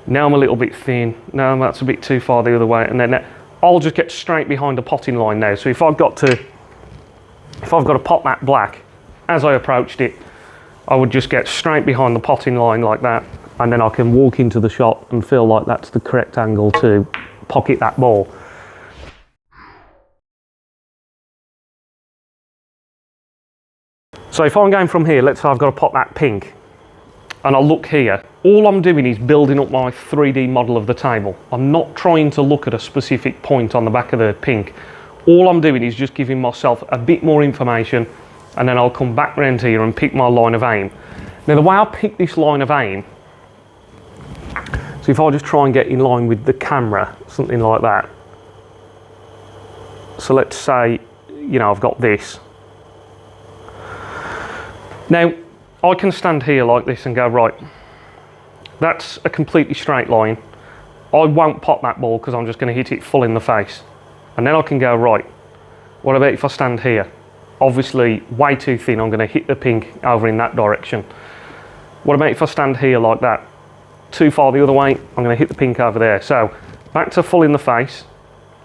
Now I'm a little bit thin. Now that's a bit too far the other way. And then I'll just get straight behind the potting line now. So if I've got to pot that black, as I approached it, I would just get straight behind the potting line like that, and then I can walk into the shot and feel like that's the correct angle to pocket that ball. So if I'm going from here, let's say I've got to pot that pink, and I look here, all I'm doing is building up my 3D model of the table. I'm not trying to look at a specific point on the back of the pink. All I'm doing is just giving myself a bit more information, and then I'll come back round here and pick my line of aim. Now the way I pick this line of aim, so if I just try and get in line with the camera, something like that. So let's say, you know, I've got this. Now, I can stand here like this and go, right, that's a completely straight line. I won't pop that ball because I'm just going to hit it full in the face. And then I can go, right, what about if I stand here? Obviously, way too thin, I'm going to hit the pink over in that direction. What about if I stand here like that? Too far the other way, I'm going to hit the pink over there. So, back to full in the face,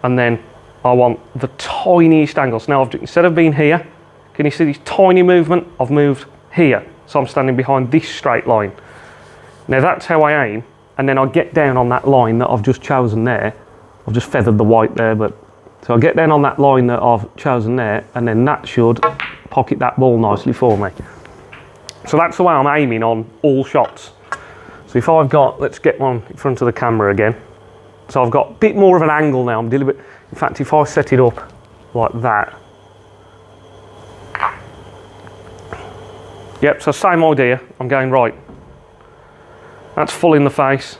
and then I want the tiniest angle. So now, instead of being here, can you see this tiny movement? I've moved here. So I'm standing behind this straight line. Now that's how I aim, and then I get down on that line that I've just chosen there. I've just feathered the white there, but so I get down on that line that I've chosen there, and then that should pocket that ball nicely for me. So that's the way I'm aiming on all shots. So if I've got, let's get one in front of the camera again. So I've got a bit more of an angle now. I'm dealing with, in fact, if I set it up like that. Yep, so same idea. I'm going right. That's full in the face.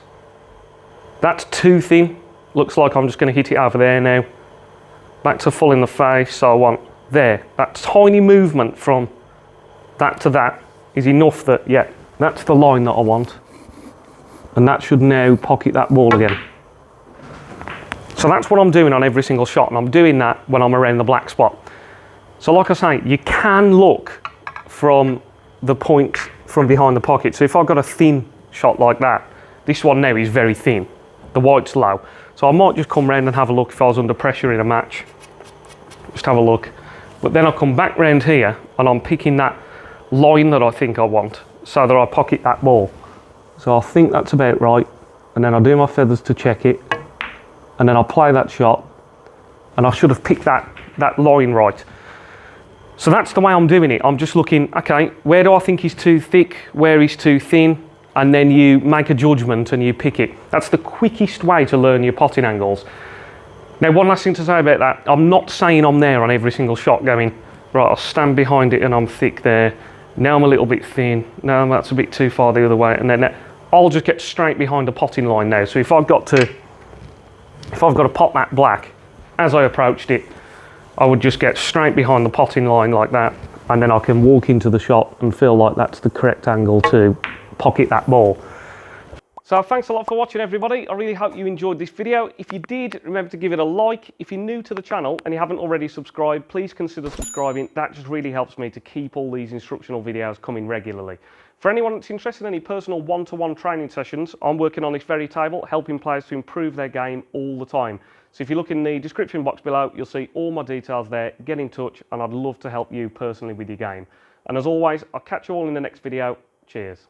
That's too thin. Looks like I'm just going to hit it over there now. Back to full in the face, so I want there. That tiny movement from that to that is enough that, yeah, that's the line that I want. And that should now pocket that ball again. So that's what I'm doing on every single shot, and I'm doing that when I'm around the black spot. So like I say, you can look from the point from behind the pocket. So if I've got a thin shot like that, this one now is very thin. The white's low. So I might just come round and have a look if I was under pressure in a match. Just have a look. But then I'll come back round here and I'm picking that line that I think I want so that I pocket that ball. So I think that's about right. And then I'll do my feathers to check it. And then I'll play that shot. And I should have picked that line right. So that's the way I'm doing it. I'm just looking, okay, where do I think he's too thick? Where he's too thin? And then you make a judgment and you pick it. That's the quickest way to learn your potting angles. Now, one last thing to say about that. I'm not saying I'm there on every single shot going, right, I'll stand behind it and I'm thick there. Now I'm a little bit thin. Now that's a bit too far the other way. And then I'll just get straight behind the potting line now. So if I've got to pot that black, as I approached it, I would just get straight behind the potting line like that. And then I can walk into the shot and feel like that's the correct angle to pocket that ball. So thanks a lot for watching, everybody. I really hope you enjoyed this video. If you did, remember to give it a like. If you're new to the channel and you haven't already subscribed, please consider subscribing. That just really helps me to keep all these instructional videos coming regularly. For anyone that's interested in any personal one-to-one training sessions, I'm working on this very table, helping players to improve their game all the time. So if you look in the description box below, you'll see all my details there. Get in touch and I'd love to help you personally with your game. And as always, I'll catch you all in the next video. Cheers.